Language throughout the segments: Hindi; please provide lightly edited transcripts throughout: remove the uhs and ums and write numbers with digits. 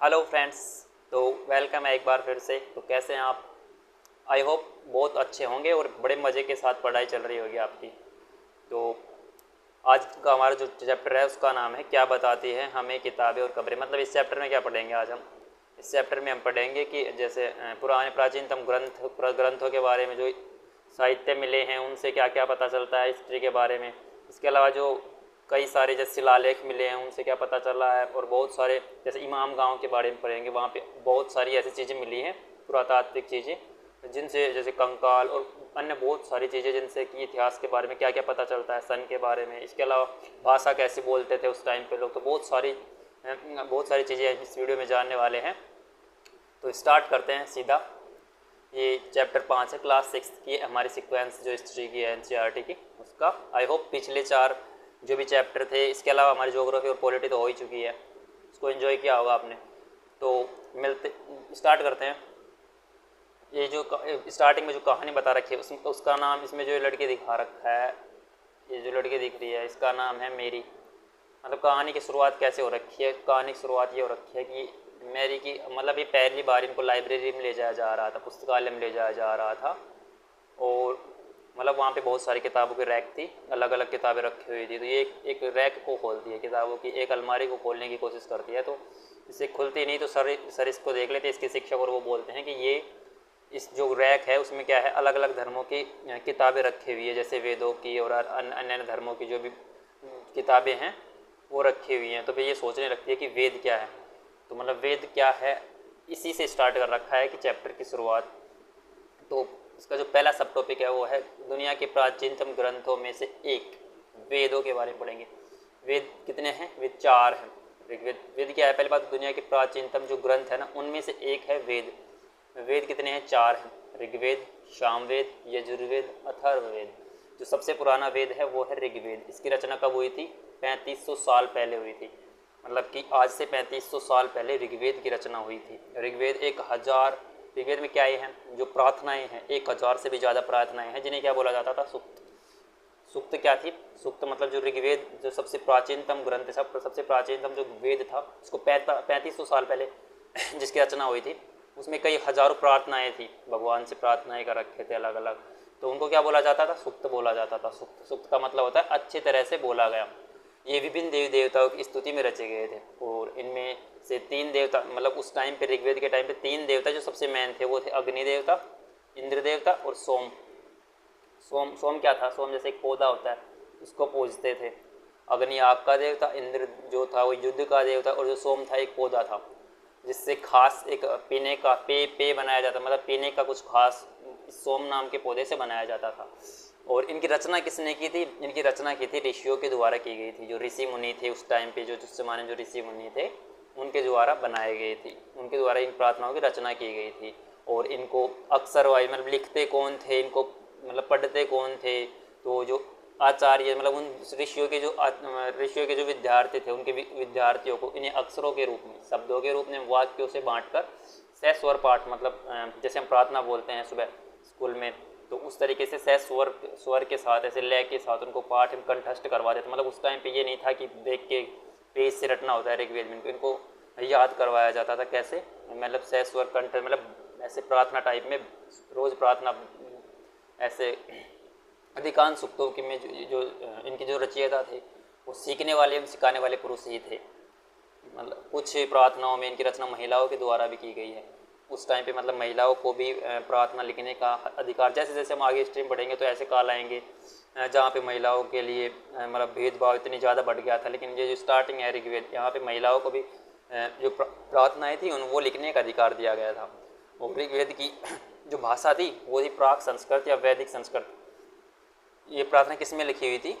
Hello friends. तो वेलकम है एक बार फिर से। तो कैसे हैं आप? आई होप बहुत अच्छे होंगे और बड़े मज़े के साथ पढ़ाई चल रही होगी आपकी। तो आज का हमारा जो चैप्टर है उसका नाम है क्या बताती है हमें किताबें और खबरें। मतलब इस चैप्टर में क्या पढ़ेंगे आज हम? इस चैप्टर में हम पढ़ेंगे कि जैसे पुराने प्राचीनतम ग्रंथों के बारे में जो साहित्य मिले हैं उनसे क्या क्या पता चलता है हिस्ट्री के बारे में। इसके अलावा जो कई सारे जैसे शिलालेख मिले हैं उनसे क्या पता चला है, और बहुत सारे जैसे इमाम गांव के बारे में पढ़ेंगे। वहाँ पे बहुत सारी ऐसी चीज़ें मिली हैं, पुरातात्विक चीज़ें, जिनसे जैसे कंकाल और अन्य बहुत सारी चीज़ें जिनसे कि इतिहास के बारे में क्या क्या पता चलता है, सन के बारे में। इसके अलावा भाषा कैसे बोलते थे उस टाइम पे लोग। तो बहुत सारी चीज़ें इस वीडियो में जानने वाले हैं। तो स्टार्ट करते हैं सीधा। ये चैप्टर 5 है, क्लास 6 की हमारी सीक्वेंस जो हिस्ट्री की है एनसीईआरटी की, उसका। आई होप पिछले 4 जो भी चैप्टर थे, इसके अलावा हमारी ज्योग्राफी और पॉलिटी तो हो ही चुकी है, उसको एंजॉय किया होगा आपने। तो स्टार्ट करते हैं। ये जो स्टार्टिंग में जो कहानी बता रखी है उसका नाम, इसमें जो लड़की दिखा रखा है, ये जो लड़की दिख रही है इसका नाम है मेरी। मतलब कहानी की शुरुआत कैसे हो रखी है? कहानी की शुरुआत ये हो रखी है कि मैरी की मतलब ये पहली बार इनको लाइब्रेरी में ले जाया जा रहा था, पुस्तकालय में ले जाया जा रहा था। और मतलब वहाँ पे बहुत सारी किताबों की रैक थी, अलग अलग किताबें रखी हुई थी। तो ये एक रैक को खोलती है, किताबों की एक अलमारी को खोलने की कोशिश करती है। तो इसे खुलती नहीं, तो सर इसको देख लेते इसके शिक्षक, और वो बोलते हैं कि ये इस जो रैक है उसमें क्या है, अलग अलग धर्मों की किताबें रखी हुई है, जैसे वेदों की और अन्य धर्मों की जो भी किताबें हैं वो रखी हुई हैं। तो फिर ये सोचने लगती है कि वेद क्या है। तो मतलब वेद क्या है, इसी से स्टार्ट कर रखा है कि चैप्टर की शुरुआत। तो इसका जो पहला सब टॉपिक है वो है दुनिया के प्राचीनतम ग्रंथों में से एक, वेदों के बारे में पढ़ेंगे। वेद कितने हैं? वेद 4 हैं। ऋग्वेद, वेद क्या है? पहली बात, दुनिया के प्राचीनतम जो ग्रंथ है ना उनमें से एक है वेद। वेद कितने हैं? 4 हैं। ऋग्वेद, सामवेद, यजुर्वेद, अथर्ववेद। जो सबसे पुराना वेद है वो है ऋग्वेद। इसकी रचना कब हुई थी? 3500 साल पहले हुई थी। मतलब कि आज से 3500 साल पहले ऋग्वेद की रचना हुई थी। ऋग्वेद 1000, ऋग्वेद में क्या ये हैं जो प्रार्थनाएं हैं, 1000 से भी ज़्यादा प्रार्थनाएं हैं, जिन्हें क्या बोला जाता था? सुक्त। सुक्त क्या थी? सुक्त मतलब जो ऋग्वेद जो सबसे प्राचीनतम ग्रंथ, सबसे प्राचीनतम जो वेद था उसको 3500 साल पहले जिसकी रचना हुई थी, उसमें कई हजारों प्रार्थनाएं थी, भगवान से प्रार्थनाएं कर रखे थे अलग अलग। तो उनको क्या बोला जाता था? सुक्त बोला जाता था। सुक्त का मतलब होता है अच्छी तरह से बोला गया। ये विभिन्न देवी देवताओं की स्तुति में रचे गए थे, और इनमें से 3 देवता, मतलब उस टाइम पे ऋग्वेद के टाइम पे 3 देवता जो सबसे मेन थे वो थे अग्नि देवता, इंद्र देवता और सोम। सोम क्या था? सोम जैसे एक पौधा होता है, उसको पूजते थे। अग्नि आग का देवता, इंद्र जो था वो युद्ध का देवता, और जो सोम था एक पौधा था जिससे खास एक पीने का पेय बनाया जाता, मतलब पीने का कुछ खास सोम नाम के पौधे से बनाया जाता था। और इनकी रचना किसने की थी? इनकी रचना की थी ऋषियों के द्वारा की गई थी। जो ऋषि मुनि थे उस टाइम पे, जो जमाने जो ऋषि मुनि थे उनके द्वारा बनाई गई थी, उनके द्वारा इन प्रार्थनाओं की रचना की गई थी। और इनको अक्सर वाइज मतलब लिखते कौन थे, इनको मतलब पढ़ते कौन थे? तो जो आचार्य, मतलब उन ऋषियों के जो विद्यार्थी थे, उनके विद्यार्थियों को इन्हें अक्षरों के रूप में, शब्दों के रूप में, वाक्यों से बांटकर सहस्वर पाठ, मतलब जैसे हम प्रार्थना बोलते हैं सुबह स्कूल में, तो उस तरीके से स्वर के साथ, ऐसे लय के साथ उनको पाठ कंठस्थ करवा देते। मतलब उस टाइम पे ये नहीं था कि देख के पेज से रटना होता है ऋग्वेद में, इनको याद करवाया जाता था। कैसे? मतलब सहस्वर कंठ, मतलब ऐसे प्रार्थना टाइप में, रोज़ प्रार्थना ऐसे। अधिकांश सूक्तों की में जो इनके जो रचयिता थे वो सीखने वाले, सिखाने वाले पुरुष ही थे। मतलब कुछ प्रार्थनाओं में इनकी रचना महिलाओं के द्वारा भी की गई है उस टाइम पे। मतलब महिलाओं को भी प्रार्थना लिखने का अधिकार, जैसे जैसे हम आगे स्ट्रीम पढ़ेंगे तो ऐसे काल आएंगे जहाँ पे महिलाओं के लिए मतलब भेदभाव इतनी ज़्यादा बढ़ गया था। लेकिन ये जो स्टार्टिंग है ऋग्वेद, यहाँ पे महिलाओं को भी जो प्रार्थनाएँ थी उन वो लिखने का अधिकार दिया गया था। और ऋग्वेद की जो भाषा थी वो थी प्राक संस्कृत या वैदिक संस्कृत। ये प्रार्थना किस में लिखी हुई थी?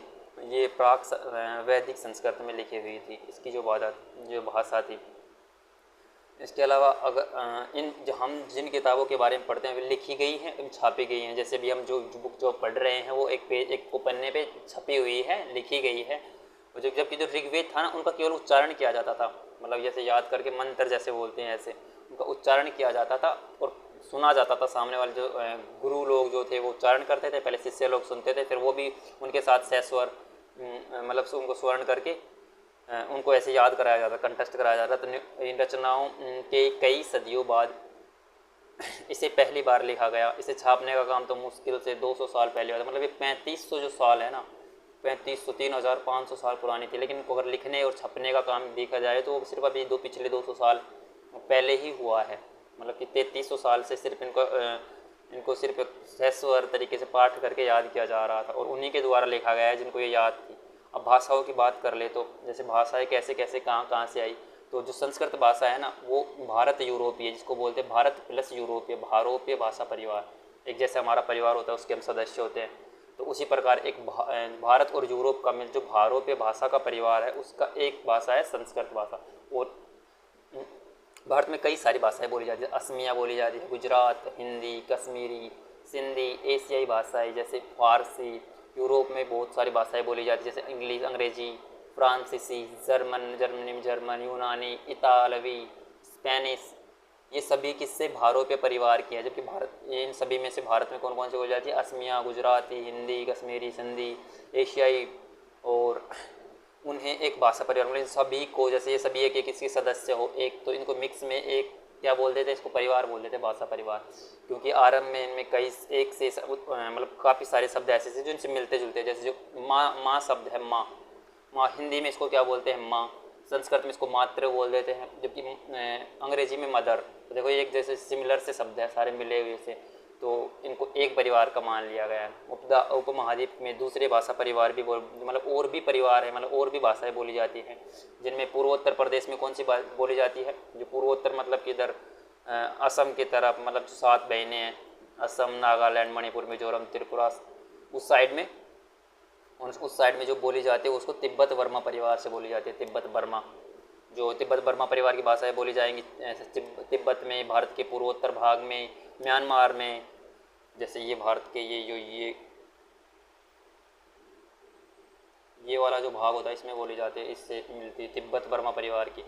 ये प्राक वैदिक संस्कृत में लिखी हुई थी, इसकी जो भाषा थी। इसके अलावा अगर हम जिन किताबों के बारे में पढ़ते हैं वे लिखी गई हैं, छापी गई हैं। जैसे भी हम जो बुक जो पढ़ रहे हैं वो एक पन्ने पे छपी हुई है, लिखी गई है। और जबकि जो ऋग्वेद था ना उनका केवल उच्चारण किया जाता था, मतलब जैसे याद करके मंत्र जैसे बोलते हैं ऐसे उनका उच्चारण किया जाता था और सुना जाता था। सामने वाले जो गुरु लोग जो थे वो उच्चारण करते थे, पहले शिष्य लोग सुनते थे, फिर वो भी उनके साथ सहस्वर मतलब उनको स्वर्ण करके उनको ऐसे याद कराया जाता, कंटेस्ट कराया जाता। तो इन रचनाओं के कई सदियों बाद इसे पहली बार लिखा गया। इसे छापने का काम तो मुश्किल से 200 साल पहले हुआ था। मतलब ये 3500 जो साल है ना, 3500 3500 साल पुरानी थी। लेकिन इनको अगर लिखने और छपने का काम देखा जाए तो सिर्फ अभी पिछले 200 साल पहले ही हुआ है। मतलब कि 3300 साल से सिर्फ इनको सिर्फ सहस्वर तरीके से पाठ करके याद किया जा रहा था और उन्हीं के द्वारा लिखा गया है जिनको ये याद थी। अब भाषाओं की बात कर ले तो जैसे भाषाएं कैसे कैसे कहाँ से आई, तो जो संस्कृत भाषा है ना वो भारत यूरोपीय, जिसको बोलते हैं भारत प्लस यूरोपीय, भारोपीय भाषा परिवार। एक जैसे हमारा परिवार होता है उसके हम सदस्य होते हैं, तो उसी प्रकार एक भारत और यूरोप का मिल जो भारोपीय भाषा का परिवार है उसका एक भाषा है संस्कृत भाषा। और भारत में कई सारी भाषाएं बोली जाती है। असमिया बोली जाती है, गुजरात, हिंदी, कश्मीरी, सिंधी, एशियाई भाषाएं जैसे फारसी। यूरोप में बहुत सारी भाषाएं बोली जाती है जैसे इंग्लिश, अंग्रेजी, फ्रांसीसी, जर्मनी में जर्मन, यूनानी, इतालवी, स्पेनिश। ये सभी किससे भारोपीय परिवार की है। जबकि भारत इन सभी में से भारत में कौन कौन सी बोली जाती है? असमिया, गुजराती, हिंदी, कश्मीरी, सिंधी, एशियाई। और उन्हें एक भाषा परिवार मतलब सभी को, जैसे ये सभी एक किसी सदस्य हो एक, तो इनको मिक्स में एक क्या बोल देते, इसको परिवार बोल देते, भाषा परिवार। क्योंकि आरंभ में इनमें कई एक से मतलब काफ़ी सारे शब्द ऐसे थे जो इनसे मिलते जुलते, जैसे जो माँ शब्द है, माँ हिंदी में इसको क्या बोलते हैं? माँ। संस्कृत में इसको मातृ बोल देते हैं, जबकि अंग्रेजी में मदर। तो देखो एक जैसे सिमिलर से शब्द है सारे मिले हुए से, तो इनको एक परिवार का मान लिया गया है। उपमहाद्वीप में दूसरे भाषा परिवार भी मतलब और भी परिवार है, मतलब और भी भाषाएं बोली जाती हैं, जिनमें पूर्वोत्तर प्रदेश में कौन सी बोली जाती है? जो पूर्वोत्तर मतलब कि इधर असम की तरफ, मतलब 7 बहनें हैं, असम, नागालैंड, मणिपुर, मिजोरम, त्रिपुरा, उस साइड में जो बोली जाती है उसको तिब्बत वर्मा परिवार से बोली जाती है। तिब्बत बर्मा, जो तिब्बत बर्मा परिवार की भाषाएं बोली जाएंगी तिब्बत में, भारत के पूर्वोत्तर भाग में, म्यांमार में, जैसे ये भारत के ये वाला जो भाग होता है इसमें बोली जाती है, इससे मिलती है तिब्बत बर्मा परिवार की।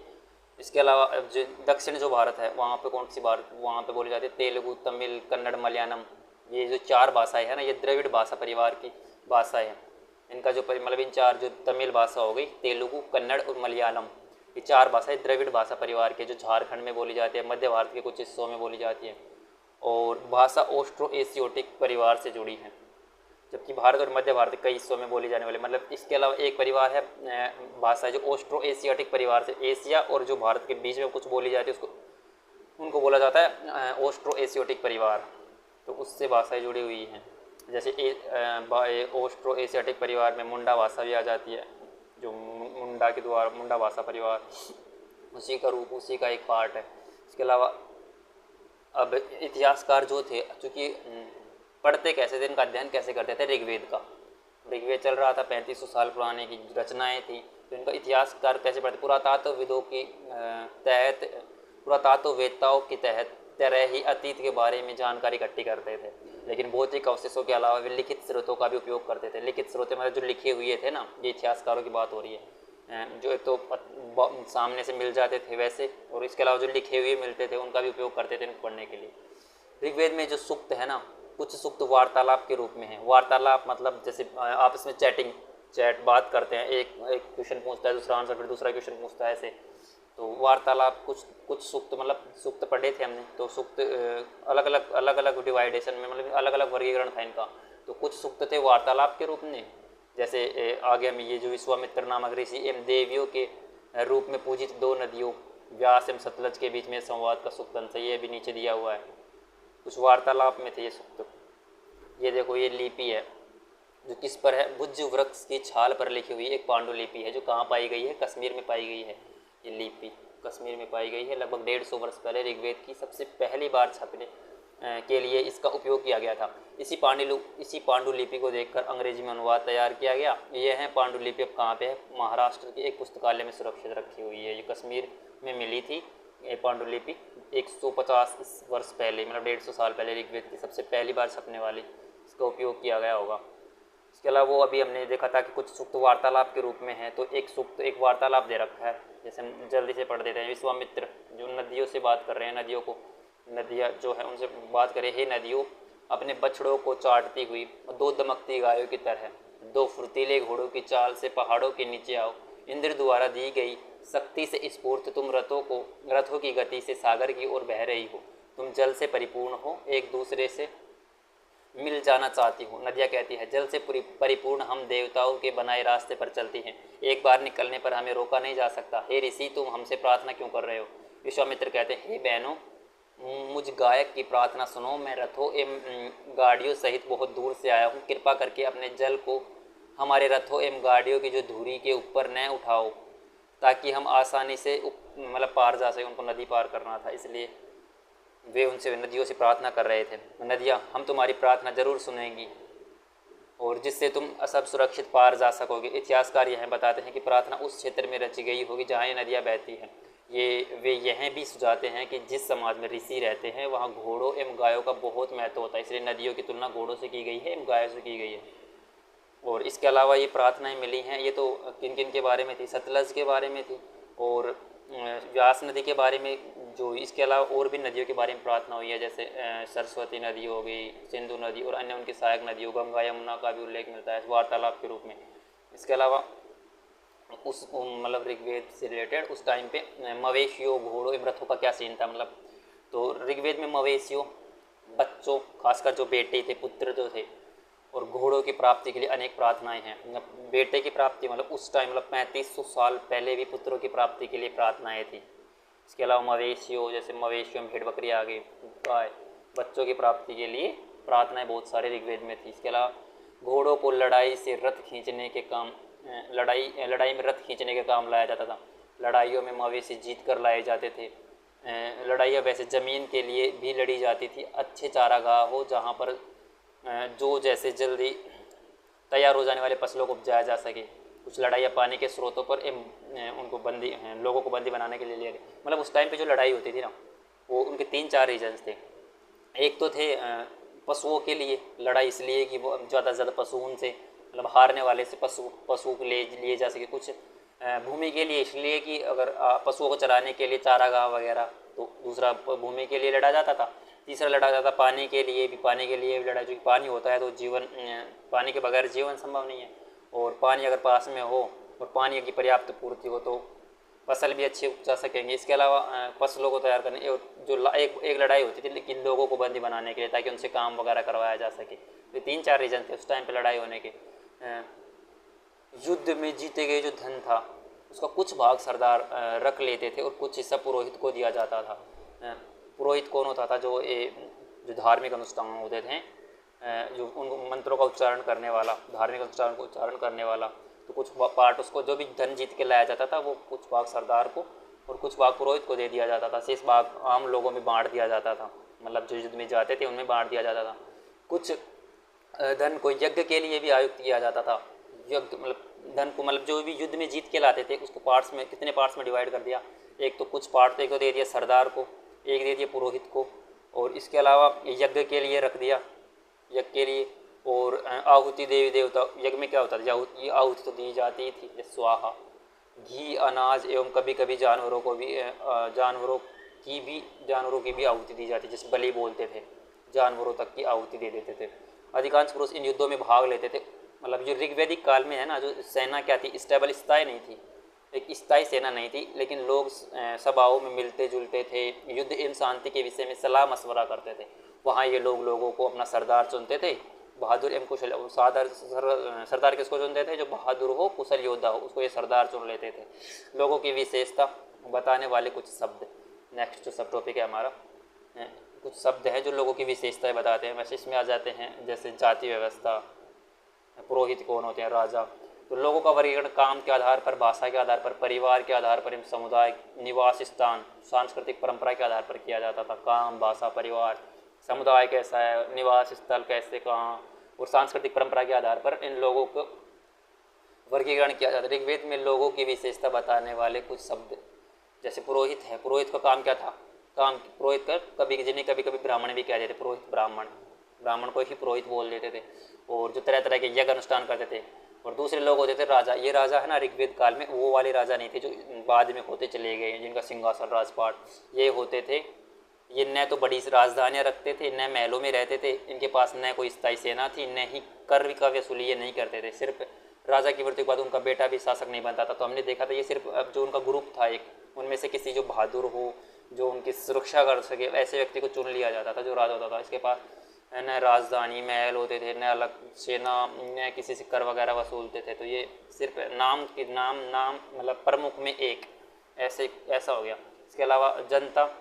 इसके अलावा जो दक्षिण जो भारत है वहाँ पे कौन सी वहाँ पे बोली जाती है तेलुगु, तमिल, कन्नड़, मलयालम। ये जो 4 भाषाएं हैं ना, ये द्रविड़ भाषा परिवार की भाषाएं हैं। इनका जो मतलब इन 4 जो तमिल भाषा हो गई, तेलुगु, कन्नड़ और मलयालम, ये 4 भाषाएं द्रविड़ भाषा परिवार के, जो झारखंड में बोली जाती है, मध्य भारत के कुछ हिस्सों में बोली जाती है। और भाषा ऑस्ट्रो एशियोटिक परिवार से जुड़ी है, जबकि भारत और मध्य भारत कई हिस्सों में बोली जाने वाले। मतलब इसके अलावा एक परिवार है भाषा जो ऑस्ट्रो एशियाटिक परिवार से, एशिया और जो भारत के बीच में कुछ बोली जाती है उसको उनको बोला जाता है ऑस्ट्रो एशियाटिक परिवार। तो उससे भाषाएं जुड़ी हुई हैं। जैसे ऑस्ट्रो एशियाटिक परिवार में मुंडा भाषा भी आ जाती है, जो मुंडा भाषा परिवार, उसी का रूप, उसी का एक पार्ट है। इसके अलावा अब इतिहासकार जो थे, चूँकि पढ़ते कैसे थे, इनका अध्ययन कैसे करते थे? ऋग्वेद का। ऋग्वेद चल रहा था, 3500 साल पुराने की रचनाएं थी, तो इनका इतिहासकार कैसे पढ़ते? पुरातात्वविदों की तहत, पुरातात्ववेत्ताओं की तरह ही अतीत के बारे में जानकारी इकट्ठी करते थे। लेकिन भौतिक अवशेषों के अलावा वे लिखित स्रोतों का भी उपयोग करते थे। लिखित स्रोत मतलब जो लिखे हुए थे ना, ये इतिहासकारों की बात हो रही है, जो एक तो सामने से मिल जाते थे वैसे, और इसके अलावा जो लिखे हुए मिलते थे उनका भी उपयोग करते थे इनको पढ़ने के लिए। ऋग्वेद में जो सूक्त है ना, कुछ सूक्त वार्तालाप के रूप में है। वार्तालाप मतलब जैसे आपस में चैट बात करते हैं, एक क्वेश्चन पूछता है, दूसरा आंसर, फिर दूसरा क्वेश्चन पूछता है, ऐसे। तो वार्तालाप कुछ सूक्त, मतलब सूक्त पढ़े थे हमने, तो सूक्त अलग अलग डिवाइडेशन में, मतलब अलग अलग वर्गीकरण था इनका। तो कुछ सूक्त थे वार्तालाप के रूप में, जैसे आगे में ये जो विश्वामित्र नामक ऋषि एवं देवियों के रूप में पूजित 2 नदियों व्यास एवं सतलज के बीच में संवाद का सूक्त अंश, ये भी नीचे दिया हुआ है। कुछ वार्तालाप में थे ये सूक्त। ये देखो, ये लिपि है जो किस पर है? भुज वृक्ष की छाल पर लिखी हुई एक पांडुलिपि है, जो कहाँ पाई गई है? कश्मीर में पाई गई है। ये लिपि कश्मीर में पाई गई है। लगभग 150 वर्ष पहले ऋग्वेद की सबसे पहली बार छपने के लिए इसका उपयोग किया गया था। इसी पांडुलिपि को देखकर अंग्रेजी में अनुवाद तैयार किया गया। ये है पांडुलिपि। अब कहाँ पे है? महाराष्ट्र के एक पुस्तकालय में सुरक्षित रखी हुई है। ये कश्मीर में मिली थी ये पांडुलिपि 150 वर्ष पहले, मतलब 150 साल पहले ऋग्वेद की सबसे पहली बार छपने वाली, इसका उपयोग किया गया होगा। इसके अलावा वो अभी हमने देखा था कि कुछ सूक्त वार्तालाप के रूप में है, तो एक सूक्त एक वार्तालाप दे रखा है, जैसे हम जल्दी से पढ़ देते हैं। विश्वामित्र जो नदियों से बात कर रहे हैं, नदियाँ जो है उनसे बात करें, हे नदियों, अपने बछड़ों को चाटती हुई 2 दमकती गायों की तरह 2 फुर्तीले घोड़ों की चाल से पहाड़ों के नीचे आओ। इंद्र द्वारा दी गई शक्ति से स्फूर्त तुम रथों की गति से सागर की ओर बह रही हो। तुम जल से परिपूर्ण हो, एक दूसरे से मिल जाना चाहती हूँ। नदियाँ कहती है, जल से परिपूर्ण हम देवताओं के बनाए रास्ते पर चलती हैं, एक बार निकलने पर हमें रोका नहीं जा सकता। हे ऋषि, तुम हमसे प्रार्थना क्यों कर रहे हो? विश्वामित्र कहते हैं, हे बहनों, मुझ गायक की प्रार्थना सुनो। मैं रथों एवं गाड़ियों सहित बहुत दूर से आया हूँ। कृपा करके अपने जल को हमारे रथों एवं गाड़ियों की जो धुरी के ऊपर न उठाओ, ताकि हम आसानी से मतलब पार जा सकें। उनको नदी पार करना था, इसलिए वे उनसे नदियों से प्रार्थना कर रहे थे, नदियाँ हम तुम्हारी प्रार्थना जरूर सुनेंगी और जिससे तुम सब सुरक्षित पार जा सकोगे। इतिहासकार यह बताते हैं कि प्रार्थना उस क्षेत्र में रची गई होगी जहाँ ये नदियाँ बहती हैं। वे यह भी सुझाते हैं कि जिस समाज में ऋषि रहते हैं वहाँ घोड़ों एवं गायों का बहुत महत्व होता है, इसलिए नदियों की तुलना घोड़ों से की गई है एवं गायों से की गई है। और इसके अलावा ये प्रार्थनाएं मिली हैं, ये तो किन किन के बारे में थी? सतलज के बारे में थी और व्यास नदी के बारे में। जो इसके अलावा और भी नदियों के बारे में प्रार्थना हुई है, जैसे सरस्वती नदी हो गई, सिंधु नदी और अन्य उनकी सहायक नदियों, गंगा यमुना का भी उल्लेख मिलता है वार्तालाप के रूप में। इसके अलावा उस मतलब ऋग्वेद से रिलेटेड उस टाइम पे मवेशियों, घोड़ों एवं रथों का क्या सीन था, मतलब तो ऋग्वेद में मवेशियों, बच्चों, खासकर जो बेटे थे, पुत्र जो थे, और घोड़ों की प्राप्ति के लिए अनेक प्रार्थनाएं हैं। मतलब बेटे की प्राप्ति मतलब उस टाइम मतलब 3500 साल पहले भी पुत्रों की प्राप्ति के लिए प्रार्थनाएं थी। इसके अलावा मवेशियों, जैसे मवेशियों में भेड़ बकरी आ गई, गाय, बच्चों की प्राप्ति के लिए प्रार्थनाएं बहुत सारे ऋग्वेद में थी। इसके अलावा घोड़ों को लड़ाई से रथ खींचने के काम लड़ाई में रथ खींचने के काम लाया जाता था। लड़ाइयों में मवेशी जीत कर लाए जाते थे। लड़ाइयाँ वैसे ज़मीन के लिए भी लड़ी जाती थी, अच्छे चारागाह हो जहाँ पर जो जैसे जल्दी तैयार हो जाने वाले फसलों को उपजाया जा सके। कुछ लड़ाइयाँ पानी के स्रोतों पर उनको लोगों को बंदी बनाने के लिए ले गए। मतलब उस टाइम पे जो लड़ाई होती थी ना, वो उनके 3-4 रीजन्स थे। एक तो थे पशुओं के लिए लड़ाई, इसलिए कि वो ज़्यादा से ज़्यादा पशु उनसे मतलब हारने वाले से पशु को लिए जा सके। कुछ भूमि के लिए, इसलिए कि अगर पशुओं को चराने के लिए चारागाह वगैरह, तो दूसरा भूमि के लिए लड़ा जाता था। तीसरा लड़ा जाता पानी के लिए भी लड़ा, जो पानी होता है तो जीवन, पानी के बगैर जीवन संभव नहीं है। और पानी अगर पास में हो और पानी की पर्याप्त पूर्ति हो तो फसल भी अच्छी उपजा सकेंगे। इसके अलावा फसलों को तैयार करने और जो एक लड़ाई होती थी लेकिन लोगों को बंदी बनाने के लिए, ताकि उनसे काम वगैरह करवाया जा सके। तो 3-4 रीजन थे उस टाइम पे लड़ाई होने के। युद्ध में जीते गए जो धन था उसका कुछ भाग सरदार रख लेते थे और कुछ हिस्सा पुरोहित को दिया जाता था। पुरोहित कौन होता था? जो धार्मिक अनुष्ठान होते थे, जो उन मंत्रों का उच्चारण करने वाला, धार्मिक अनुष्ठान को उच्चारण करने वाला। तो कुछ पार्ट उसको, जो भी धन जीत के लाया जाता था, वो कुछ भाग सरदार को और कुछ भाग पुरोहित को दे दिया जाता था। शेष भाग आम लोगों में बांट दिया जाता था, मतलब जो युद्ध में जाते थे उनमें बांट दिया जाता था। कुछ धन को यज्ञ के लिए भी आयुक्त किया जाता था। यज्ञ मतलब धन को, मतलब जो भी युद्ध में जीत के लाते थे उसको पार्ट्स में, कितने पार्ट्स में डिवाइड कर दिया। एक तो कुछ पार्ट तो एक तो दे दिया सरदार को, एक दे दिया पुरोहित को, और इसके अलावा यज्ञ के लिए रख दिया, यज्ञ के लिए। और आहुति देवी देवता, यज्ञ में क्या होता था, ये आहुति तो दी जाती थी, जैसे स्वाहा, घी, अनाज एवं कभी कभी जानवरों की भी आहुति दी जाती, जैसे बलि बोलते थे, जानवरों तक की आहुति दे देते थे। अधिकांश पुरुष इन युद्धों में भाग लेते थे। मतलब जो ऋग्वैदिक काल में है ना, जो सेना क्या थी, स्टेबल स्थायी नहीं थी, एक स्थायी सेना नहीं थी, लेकिन लोग सभाओं में मिलते जुलते थे, युद्ध एवं शांति के विषय में सलाह मशवरा करते थे। वहाँ ये लोगों को अपना सरदार चुनते थे, बहादुर एवं कुशल। सरदार किसको चुनते थे? जो बहादुर हो, कुशल योद्धा हो, उसको ये सरदार चुन लेते थे। लोगों की विशेषता बताने वाले कुछ शब्द, नेक्स्ट जो सब टॉपिक है हमारा, कुछ शब्द हैं जो लोगों की विशेषताएं बताते हैं। वैसे इसमें आ जाते हैं जैसे जाति व्यवस्था, पुरोहित कौन होते हैं, राजा। तो लोगों का वर्गीकरण काम के आधार पर, भाषा के आधार पर, परिवार के आधार पर, समुदाय, निवास स्थान, सांस्कृतिक परंपरा के आधार पर किया जाता था। काम, भाषा, परिवार, समुदाय कैसा है, निवास स्थल कैसे, कहाँ, और सांस्कृतिक परंपरा के आधार पर इन लोगों को वर्गीकरण किया जाता है। ऋग्वेद में लोगों की विशेषता बताने वाले कुछ शब्द, जैसे पुरोहित है। पुरोहित का काम क्या था? पुरोहित का जिन्हें कभी कभी ब्राह्मण भी कह देते, पुरोहित ब्राह्मण को ही पुरोहित बोल देते थे, और जो तरह तरह के यज्ञ अनुष्ठान करते थे। और दूसरे लोग होते थे राजा। ये राजा है ना, ऋग्वेद काल में वो वाले राजा नहीं थे जो बाद में होते चले गए, जिनका सिंहासन राजपाट ये होते थे। ये न तो बड़ी राजधानियाँ रखते थे, न महलों में रहते थे, इनके पास न कोई स्थायी सेना थी, न ही कर का वसूली ये नहीं करते थे। सिर्फ राजा की मृत्यु के बाद उनका बेटा भी शासक नहीं बनता था। तो हमने देखा था ये सिर्फ अब जो उनका ग्रुप था एक, उनमें से किसी जो बहादुर हो, जो उनकी सुरक्षा कर सके, ऐसे व्यक्ति को चुन लिया जाता था जो राजा होता था। इसके पास न राजधानी महल होते थे, न अलग सेना, न किसी से कर वगैरह वसूलते थे। तो ये सिर्फ नाम के नाम मतलब प्रमुख में एक ऐसा हो गया। इसके अलावा जनता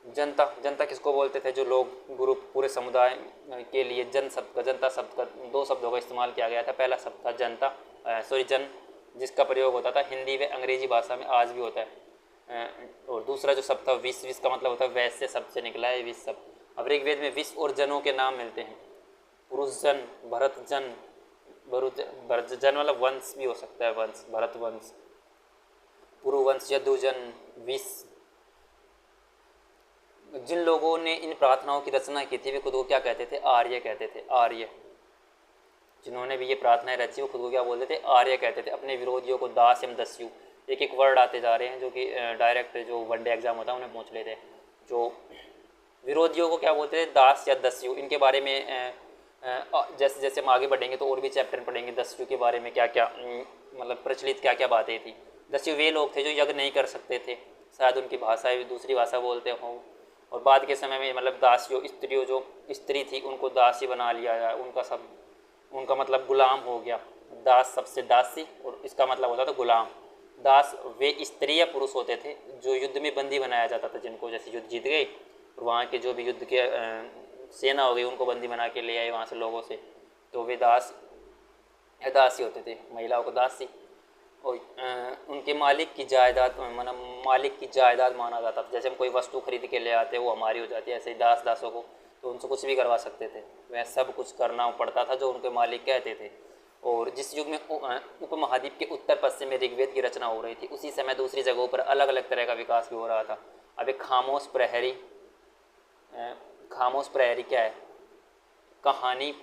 जनता किसको बोलते थे? जो लोग ग्रुप पूरे समुदाय के लिए जनता शब्द का 2 शब्दों का इस्तेमाल किया गया था। पहला शब्द था जनता, जन, जिसका प्रयोग होता था हिंदी व अंग्रेजी भाषा में, आज भी होता है। और दूसरा जो शब्द था विश्व का मतलब होता है वैश्य शब्द से निकला है विश्व शब्द। अब ऋग्वेद में विश्व और जनों के नाम मिलते हैं। पुरुष जन, भरत जन, भरत जन मतलब वंश भी हो सकता है, वंश, भरत वंश, पुरुवंश, यदुजन, विश्व। जिन लोगों ने इन प्रार्थनाओं की रचना की थी वे खुद को क्या कहते थे? आर्य कहते थे, आर्य। जिन्होंने भी ये प्रार्थनाएं रची वो खुद को क्या बोलते थे? आर्य कहते थे। अपने विरोधियों को दास एवं दस्यु, एक एक वर्ड आते जा रहे हैं जो कि डायरेक्ट जो वनडे एग्जाम होता है उन्हें पूछ लेते हैं। जो विरोधियों को क्या बोलते थे? दास या दस्यु। इनके बारे में जैसे जैसे हम आगे बढ़ेंगे तो और भी चैप्टर पढ़ेंगे दस्यु के बारे में, क्या क्या मतलब प्रचलित क्या क्या बातें थी। दस्यु वे लोग थे जो यज्ञ नहीं कर सकते थे, शायद उनकी भाषा दूसरी भाषा बोलते हों। और बाद के समय में मतलब दासियों, स्त्रियों, जो स्त्री थी उनको दासी बना लिया जाए, उनका मतलब गुलाम हो गया। दास सबसे दासी, और इसका मतलब होता था गुलाम। दास वे स्त्री या पुरुष होते थे जो युद्ध में बंदी बनाया जाता था, जिनको जैसे युद्ध जीत गए और वहाँ के जो भी युद्ध के सेना हो गई उनको बंदी बना के ले आए वहाँ से लोगों से, तो वे दास या दासी होते थे, महिलाओं को दासी। और उनके मालिक की जायदाद मतलब मालिक की जायदाद माना जाता था। जैसे हम कोई वस्तु खरीद के ले आते वो हमारी हो जाती है, ऐसे ही दासों को तो उनसे कुछ भी करवा सकते थे। वह सब कुछ करना पड़ता था जो उनके मालिक कहते थे। और जिस युग में उपमहाद्वीप के उत्तर पश्चिम में ऋग्वेद की रचना हो रही थी उसी समय दूसरी जगहों पर अलग अलग तरह का विकास भी हो रहा था। अब एक खामोश प्रहरी क्या है? कहानी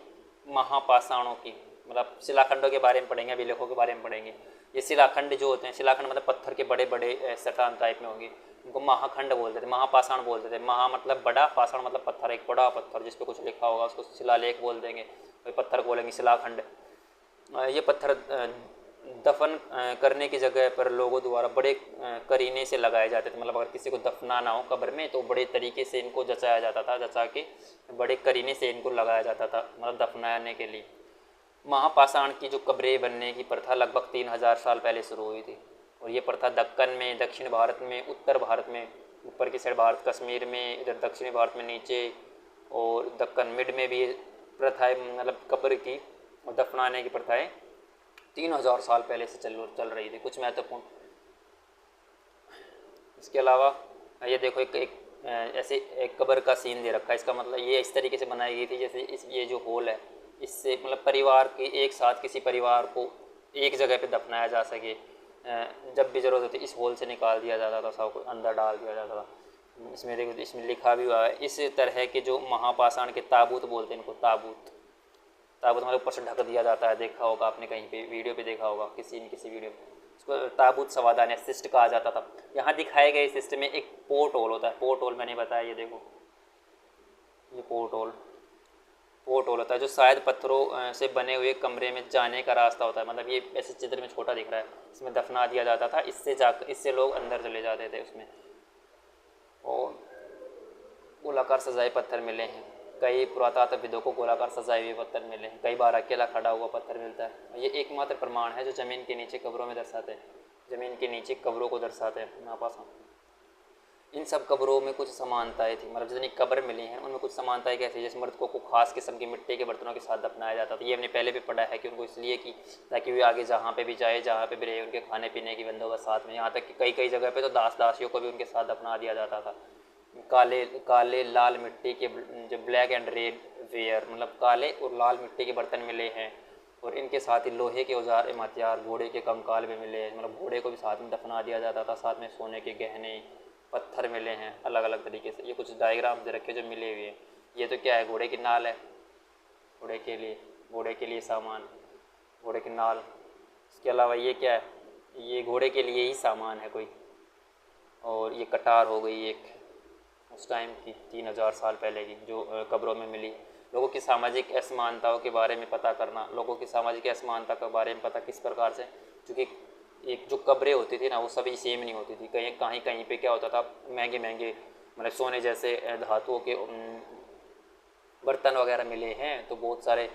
महापाषाणों की, मतलब शिलाखंडों के बारे में पढ़ेंगे, अभिलेखों के बारे में पढ़ेंगे। ये शिलाखंड जो होते हैं, शिलाखंड मतलब पत्थर के बड़े बड़े चट्टान टाइप में होंगे, उनको महाखंड बोलते थे, महापाषाण बोलते थे। महा मतलब बड़ा, पाषाण मतलब पत्थर, एक बड़ा पत्थर जिस पे कुछ लिखा होगा उसको शिलालेख बोल देंगे, कोई पत्थर बोलेंगे शिलाखंड। ये पत्थर दफन करने की जगह पर लोगों द्वारा बड़े करीने से लगाए जाते थे। मतलब अगर किसी को दफनाना हो कब्र में तो बड़े तरीके से इनको जचाया जाता था, जचा के बड़े करीने से इनको लगाया जाता था, मतलब दफनाने के लिए। महापाषाण की जो कब्रें बनने की प्रथा लगभग 3000 साल पहले शुरू हुई थी। और ये प्रथा दक्कन में, दक्षिण भारत में, उत्तर भारत में, ऊपर की साइड भारत कश्मीर में, इधर दक्षिणी भारत में नीचे, और दक्कन मिड में भी प्रथाएँ मतलब कब्र की और दफनाने की प्रथाएँ 3000 साल पहले से चल रही थी। कुछ महत्वपूर्ण इसके अलावा ये देखो ऐसे एक कब्र का सीन दे रखा है। इसका मतलब ये इस तरीके से बनाई गई थी जैसे ये जो होल है इससे मतलब परिवार के एक साथ किसी परिवार को एक जगह पे दफनाया जा सके। जब भी ज़रूरत होती इस होल से निकाल दिया जाता था, सब को अंदर डाल दिया जाता था। इसमें देखो, इसमें लिखा भी हुआ है इस तरह के जो महापाषाण के ताबूत बोलते हैं इनको, ताबूत मतलब ऊपर से ढक दिया जाता है। देखा होगा आपने कहीं पे वीडियो पे देखा होगा, किसी वीडियो में उसको ताबूत सवादान या सिस्ट कहा जाता था। यहाँ दिखाए गए सिस्ट में एक पोर्ट होल होता है। पोर्ट होल मैंने बताया, ये देखो ये पोर्ट होल होता है जो शायद पत्थरों से बने हुए कमरे में जाने का रास्ता होता है। मतलब ये ऐसे चित्र में छोटा दिख रहा है, इसमें दफना दिया जाता था, इससे लोग अंदर चले जाते थे उसमें। और गोलाकार सजाए पत्थर मिले हैं, कई पुरातत्वविदों को गोलाकार सजाए हुए पत्थर मिले हैं, कई बार अकेला खड़ा हुआ पत्थर मिलता है। ये एकमात्र प्रमाण है जो ज़मीन के नीचे कब्रों में दर्शाते हैं, ज़मीन के नीचे कब्रों को दर्शाते हैं महापाषाण। इन सब कब्रों में कुछ समानताएं थी, मतलब जितनी कब्र मिली हैं उनमें कुछ समानताएं कैसी, जैसे मृतकों को खास किस्म के मिट्टी के बर्तनों के साथ दफनाया जाता था। ये हमने पहले भी पढ़ा है कि उनको इसलिए कि ताकि वे आगे जहाँ पे भी जाए, जहाँ पे भी रहे, उनके खाने पीने की बंदोबस्त साथ में। यहाँ तक कि कई जगह पे तो दासियों को भी उनके साथ दफना दिया जाता था। काले लाल मिट्टी के जो ब्लैक एंड रेड वेयर, मतलब काले और लाल मिट्टी के बर्तन मिले हैं। और इनके साथ ही लोहे के औजार एवं हथियार, घोड़े के कंकाल भी मिले हैं, मतलब घोड़े को भी साथ में दफना दिया जाता था। साथ में सोने के गहने, पत्थर मिले हैं अलग अलग तरीके से। ये कुछ डायग्राम दे रखे जो मिले हुए हैं। ये तो क्या है, घोड़े की नाल है, घोड़े के लिए सामान, घोड़े की नाल। इसके अलावा ये क्या है, ये घोड़े के लिए ही सामान है कोई। और ये कटार हो गई एक उस टाइम की 3000 साल पहले की जो कब्रों में मिली। लोगों की सामाजिक असमानताओं के बारे में पता करना, लोगों की सामाजिक असमानता के बारे में पता किस प्रकार से, क्योंकि एक जो कब्रें होती थी ना वो सभी सेम नहीं होती थी, कहीं कहीं कहीं पे क्या होता था, महंगे महंगे मतलब सोने जैसे धातुओं के बर्तन वगैरह मिले हैं, तो बहुत सारे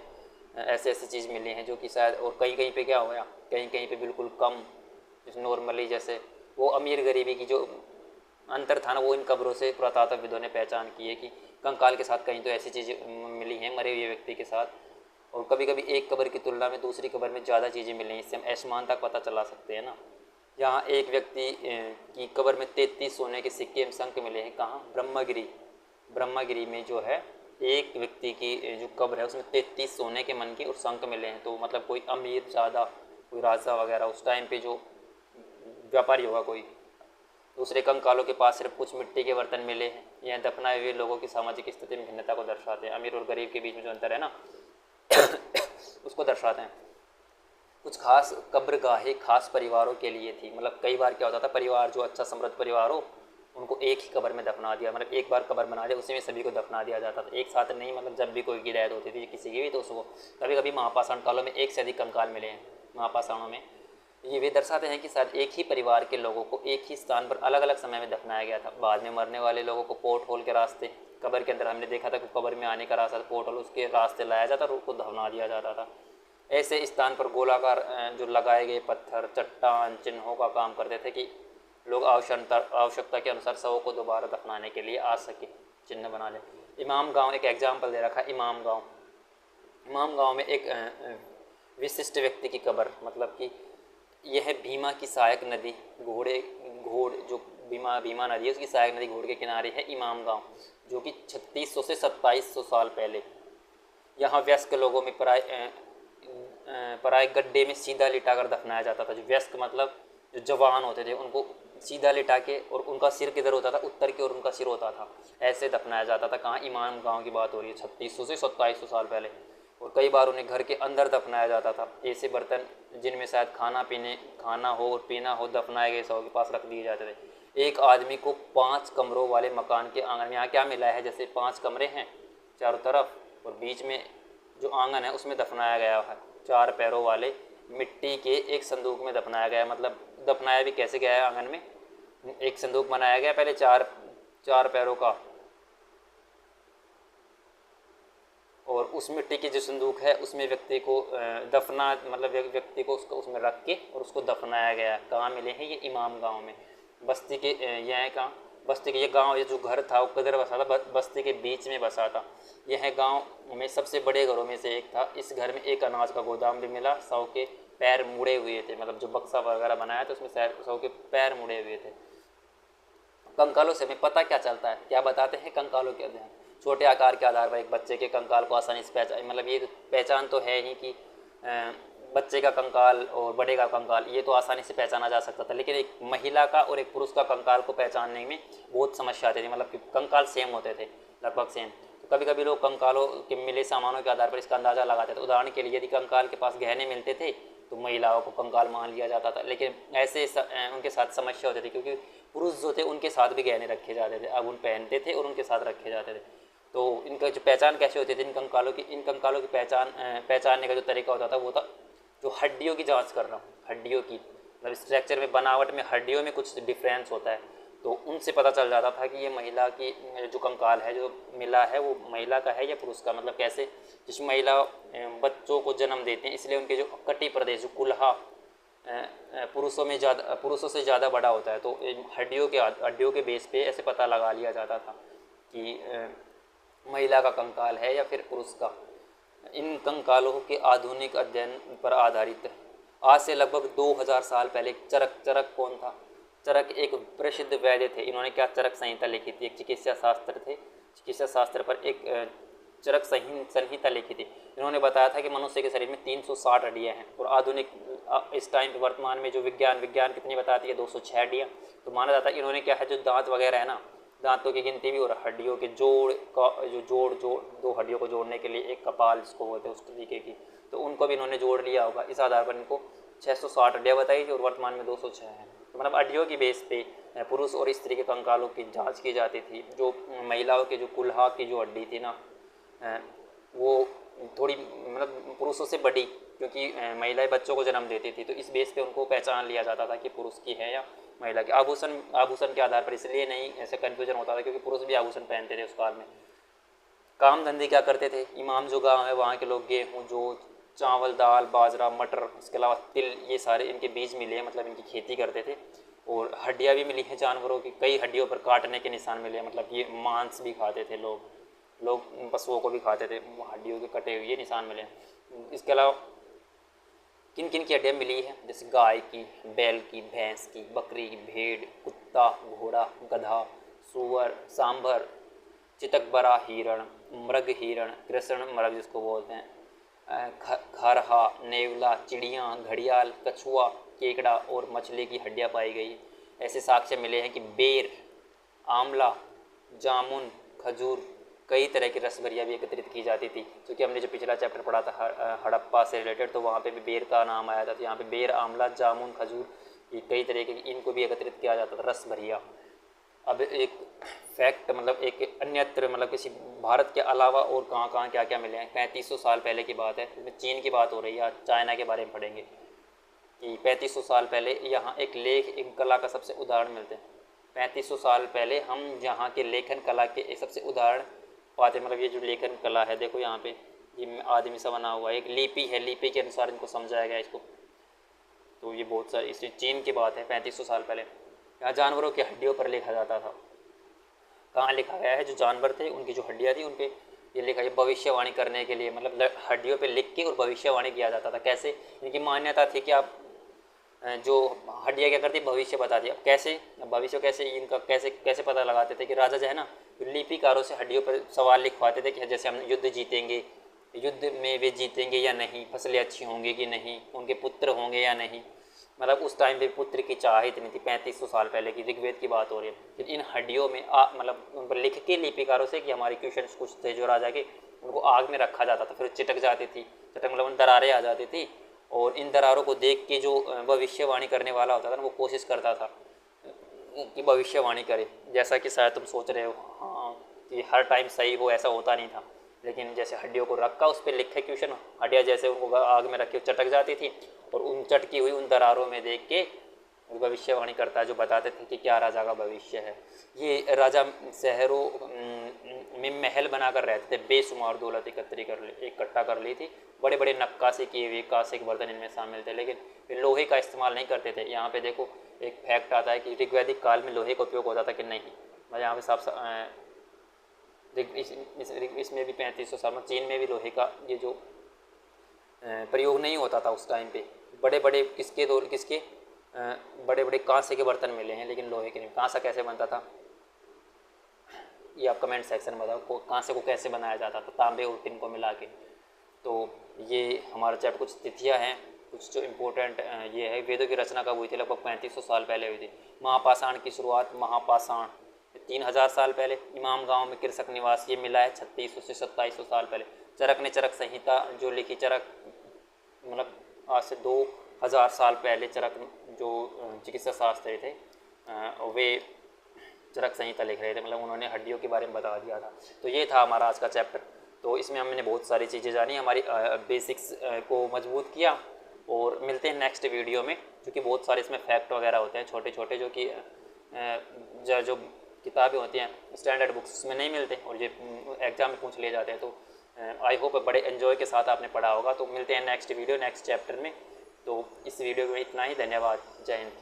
ऐसे ऐसी चीज़ मिली हैं जो कि शायद, और कहीं कहीं पे क्या हो गया, कहीं कहीं पे बिल्कुल कम, जैसे नॉर्मली जैसे वो अमीर गरीबी की जो अंतर था ना, वो इन कब्रों से पुरातत्वविदों ने पहचान की है कि कंकाल के साथ कहीं तो ऐसी चीज़ें मिली हैं मरे हुए व्यक्ति के साथ, और कभी कभी एक कब्र की तुलना में दूसरी कब्र में ज़्यादा चीज़ें मिली हैं, इससे हम असमानता पता चला सकते हैं ना। यहाँ एक व्यक्ति की कब्र में 33 सोने के सिक्के एवं शंख मिले हैं, कहाँ, ब्रह्मगिरी में जो है एक व्यक्ति की जो कब्र है उसमें 33 सोने के मन के और शंख मिले हैं। तो मतलब कोई अमीर ज़्यादा, कोई राजा वगैरह उस टाइम पे जो व्यापारी होगा कोई। दूसरे कंकालों के पास सिर्फ कुछ मिट्टी के बर्तन मिले हैं। यह दफनाए हुए लोगों की सामाजिक स्थिति में भिन्नता को दर्शाते हैं, अमीर और गरीब के बीच में जो अंतर है ना उसको दर्शाते हैं। कुछ खास कब्रगाहें खास परिवारों के लिए थी, मतलब कई बार क्या होता था, परिवार जो अच्छा समृद्ध परिवार हो उनको एक ही कब्र में दफना दिया, मतलब एक बार कब्र बना दिया उसी में सभी को दफना दिया जाता था, एक साथ नहीं, मतलब जब भी कोई की हिदायत होती थी किसी की भी तो उसको, कभी कभी महापाषाण कालों में एक से अधिक कंकाल मिले हैं महापाषाणों में। ये वे दर्शाते हैं कि शायद एक ही परिवार के लोगों को एक ही स्थान पर अलग अलग समय में दफनाया गया था। बाद में मरने वाले लोगों को पोर्ट होल के रास्ते, कब्र के अंदर हमने देखा था कि कब्र में आने का रास्ता पोर्ट होल, उसके रास्ते लाया जाता और उसको दफना दिया जाता था। ऐसे स्थान पर गोलाकार जो लगाए गए पत्थर चट्टान चिन्हों का काम करते थे कि लोग आवश्यकता के अनुसार शवों को दोबारा दफनाने के लिए आ सके, चिन्ह बना ले। इमाम गांव एक एग्जाम्पल दे रखा है, इमाम गांव में एक विशिष्ट व्यक्ति की कब्र, मतलब कि यह भीमा की सहायक नदी घोड़ जो भीमा नदी है उसकी सहायक नदी घोड़ के किनारे है इमाम गांव, जो कि 3600 से 2700 साल पहले। यहाँ वयस्क लोगों में पराए गड्ढे में सीधा लिटाकर दफनाया जाता था। जो वयस्क मतलब जो जवान होते थे उनको सीधा लिटा के, और उनका सिर किधर होता था, उत्तर की ओर उनका सिर होता था, ऐसे दफनाया जाता था। कहाँ, इमाम गांव की बात हो रही है, 3600 से 2700 साल पहले। और कई बार उन्हें घर के अंदर दफनाया जाता था। ऐसे बर्तन जिनमें शायद खाना हो और पीना हो दफनाए गए शव के पास रख दिए जाते थे। एक आदमी को 5 कमरों वाले मकान के आंगन में, यहाँ क्या मिला है, जैसे 5 कमरे हैं चारों तरफ और बीच में जो आंगन है उसमें दफनाया गया है 4 पैरों वाले मिट्टी के एक संदूक में दफनाया गया। मतलब दफनाया भी कैसे गया है, आंगन में एक संदूक बनाया गया पहले 4 पैरों का, और उस मिट्टी की जो संदूक है उसमें व्यक्ति को मतलब व्यक्ति को उसको उसमें रख के और उसको दफनाया गया। कहाँ मिले हैं, ये इमाम गांव में। बस्ती के यह कहाँ, बस्ती के ये गांव, ये जो घर था वो किधर बसा था, बस्ती के बीच में बसा था। यह गांव में सबसे बड़े घरों में से एक था। इस घर में एक अनाज का गोदाम भी मिला। शव के पैर मुड़े हुए थे, मतलब जो बक्सा वगैरह बनाया था उसमें शव के पैर मुड़े हुए थे। कंकालों से हमें पता क्या चलता है, क्या बताते हैं कंकालों के अध्ययन, छोटे आकार के आधार पर एक बच्चे के कंकाल को आसानी से पहचान, मतलब ये पहचान तो है ही कि बच्चे का कंकाल और बड़े का कंकाल ये तो आसानी से पहचाना जा सकता था, लेकिन एक महिला का और एक पुरुष का कंकाल को पहचानने में बहुत समस्या आती थी। मतलब कि कंकाल सेम होते थे, लगभग सेम। तो कभी कभी लोग कंकालों के मिले सामानों के आधार पर इसका अंदाज़ा लगाते थे। उदाहरण के लिए यदि कंकाल के पास गहने मिलते थे तो महिलाओं को कंकाल मान लिया जाता था, लेकिन ऐसे उनके साथ समस्या होती थी क्योंकि पुरुष जो थे उनके साथ भी गहने रखे जाते थे, अब उन पहनते थे और उनके साथ रखे जाते थे। तो इनका जो पहचान कैसे होती थी इन कंकालों की पहचानने का जो तरीका होता था वो था जो हड्डियों की जांच कर रहा हूँ, हड्डियों की मतलब स्ट्रक्चर में, बनावट में, हड्डियों में कुछ डिफरेंस होता है, तो उनसे पता चल जाता था कि ये महिला की जो कंकाल है जो मिला है वो महिला का है या पुरुष का। मतलब कैसे, जिस महिला बच्चों को जन्म देते हैं इसलिए उनके जो कटी प्रदेश जो कुल्हा पुरुषों से ज़्यादा बड़ा होता है, तो हड्डियों के बेस पे ऐसे पता लगा लिया जाता था कि महिला का कंकाल है या फिर पुरुष का। इन कंकालों के आधुनिक अध्ययन पर आधारित है। आज से लगभग 2000 साल पहले चरक कौन था? चरक एक प्रसिद्ध वैद्य थे। इन्होंने क्या चरक संहिता लिखी थी, एक चिकित्सा शास्त्र थे, चिकित्सा शास्त्र पर एक चरक संहिता लिखी थी। इन्होंने बताया था कि मनुष्य के शरीर में 360 हड्डियाँ हैं और आधुनिक इस टाइम पे वर्तमान में जो विज्ञान कितनी बताती है, 206 हड्डियाँ। तो माना जाता है इन्होंने क्या है जो दांत वगैरह है ना, दांतों की गिनती भी और हड्डियों के जोड़ दो हड्डियों को जोड़ने के लिए एक कपाल जिसको बोलते हैं उस तरीके की, तो उनको भी इन्होंने जोड़ लिया होगा। इस आधार पर इनको 660 हड्डियाँ बताई थी और वर्तमान में 206 हैं। तो मतलब हड्डियों की बेस पे पुरुष और स्त्री के कंकालों की जांच की जाती थी। जो महिलाओं के जो कुल्हा की जो हड्डी थी ना, वो थोड़ी मतलब पुरुषों से बड़ी, क्योंकि महिलाएं बच्चों को जन्म देती थी, तो इस बेस पे उनको पहचान लिया जाता था कि पुरुष की है या महिला की। आभूषण के आधार पर इसलिए नहीं ऐसे कन्फ्यूजन होता था क्योंकि पुरुष भी आभूषण पहनते थे उस काल में। काम धंधे क्या करते थे, इमाम जो गाँव है वहाँ के लोग गेहूँ, जो चावल, दाल, बाजरा, मटर, इसके अलावा तिल, ये सारे इनके बीज मिले हैं, मतलब इनकी खेती करते थे। और हड्डियाँ भी मिली हैं जानवरों की, कई हड्डियों पर काटने के निशान मिले हैं, मतलब ये मांस भी खाते थे लोग पशुओं को भी खाते थे, हड्डियों के कटे हुए निशान मिले हैं। इसके अलावा किन किन की हड्डियाँ मिली है, जैसे गाय की, बैल की, भैंस की, बकरी की, भेड़, कुत्ता, घोड़ा, गधा, सुअर, सांभर, चितकबरा हिरण, मृग हिरण, कृष्ण मृग जिसको बोलते हैं, खरहा, नेवला, चिड़ियाँ, घड़ियाल, कछुआ, केकड़ा और मछली की हड्डियाँ पाई गई। ऐसे साक्ष्य मिले हैं कि बेर, आंवला, जामुन, खजूर, कई तरह की रसभरियाँ भी एकत्रित की जाती थी, क्योंकि हमने जो पिछला चैप्टर पढ़ा था हड़प्पा से रिलेटेड, तो वहाँ पे भी बेर का नाम आया था। तो यहाँ पे बेर, आंवला, जामुन, खजूर, ये कई तरह के इनको भी एकत्रित किया जाता था, रसभरिया। अब एक फैक्ट, मतलब एक अन्यत्र, मतलब किसी भारत के अलावा और कहाँ कहाँ क्या क्या मिले हैं। 3500 साल पहले की बात है, इसमें चीन की बात हो रही है, चाइना के बारे में पढ़ेंगे कि 3500 साल पहले यहाँ एक लेख, एक कला का सबसे उदाहरण मिलते हैं। 3500 साल पहले हम यहाँ के लेखन कला के एक सबसे उदाहरण पाते, मतलब ये जो लेखन कला है, देखो यहाँ पे ये आदमी सा बना हुआ है, एक लिपि है, लिपि के अनुसार इनको समझाया गया इसको। तो ये बहुत सारी, इसमें चीन की बात है 3500 साल पहले। यहाँ जानवरों की हड्डियों पर लिखा जाता था। कहाँ लिखा गया है, जो जानवर थे उनकी जो हड्डियाँ थी उन पे ये लिखा है, भविष्यवाणी करने के लिए, मतलब हड्डियों पे लिख के और भविष्यवाणी किया जाता था। कैसे, इनकी मान्यता थी कि आप जो हड्डियाँ क्या करती, भविष्य बताती। अब कैसे, भविष्य कैसे, इनका कैसे कैसे पता लगाते थे कि राजा जो है ना, लिपिकारों से हड्डियों पर सवाल लिखवाते थे कि जैसे हम युद्ध जीतेंगे, युद्ध में वे जीतेंगे या नहीं, फसलें अच्छी होंगी कि नहीं, उनके पुत्र होंगे या नहीं। मतलब उस टाइम पे पुत्र की चाह इतनी थी, 3500 साल पहले की ऋग्वेद की बात हो रही है। फिर इन हड्डियों में मतलब उन पर लिख के लिपिकारों से कि हमारे क्वेश्चन कुछ थे जो राजा के, उनको आग में रखा जाता था, फिर चिटक जाती थी, चिटक मतलब उन दरारें आ जाती थी। और इन दरारों को देख के जो भविष्यवाणी करने वाला होता था ना, वो कोशिश करता था कि भविष्यवाणी करे। जैसा कि शायद तुम सोच रहे हो, हाँ, कि हर टाइम सही हो, ऐसा होता नहीं था। लेकिन जैसे हड्डियों को रखा, उस पर लिखे क्वेश्चन, हड्डियाँ जैसे उनको आग में रख के चटक जाती थी, और उन चटकी हुई उन दरारों में देख के भविष्यवाणी करता है, जो बताते थे कि क्या राजा का भविष्य है। ये राजा शहरों में महल बनाकर रहते थे, बेशुमार दौलत इकट्ठा कर ली थी। बड़े बड़े नक्काशी किए हुए कांसे के बर्तन इनमें शामिल थे, लेकिन वे लोहे का इस्तेमाल नहीं करते थे। यहाँ पे देखो एक फैक्ट आता है कि ऋग्वैदिक काल में लोहे का उपयोग होता था कि नहीं। मैं यहाँ पे साफ इसमें भी 3500 साल में चीन में भी लोहे का ये जो प्रयोग नहीं होता था उस टाइम पे। बड़े बड़े किसके बड़े बड़े कांसे के बर्तन मिले हैं, लेकिन लोहे के नहीं। कांसा कैसे बनता था ये आप कमेंट सेक्शन में बताओ, कांसे को कैसे बनाया जाता था तांबे और टिन को मिला के। तो ये हमारा चैप्टर, कुछ तिथियां हैं, कुछ जो इम्पोर्टेंट ये है। वेदों की रचना कब हुई थी, लगभग 3500 साल पहले हुई थी। महापाषाण की शुरुआत, महापाषाण 3000 साल पहले। इमाम गांव में कृषक निवास, ये मिला है 3600 से 2700 साल पहले। चरक ने चरक संहिता जो लिखी, चरक मतलब आज से 2000 साल पहले चरक जो चिकित्सा शास्त्री थे वे चरक संहिता लिख रहे थे, मतलब उन्होंने हड्डियों के बारे में बता दिया था। तो ये था हमारा आज का चैप्टर। तो इसमें हमने बहुत सारी चीज़ें जानी, हमारी बेसिक्स को मजबूत किया। और मिलते हैं नेक्स्ट वीडियो में, क्योंकि बहुत सारे इसमें फैक्ट वगैरह होते हैं छोटे छोटे, जो कि जो किताबें होती हैं स्टैंडर्ड बुक्स उसमें नहीं मिलते, और ये एग्जाम में पूछ लिए जाते हैं। तो आई होप बड़े एंजॉय के साथ आपने पढ़ा होगा। तो मिलते हैं नेक्स्ट वीडियो, नेक्स्ट चैप्टर में। तो इस वीडियो में इतना ही, धन्यवाद, जय हिंद।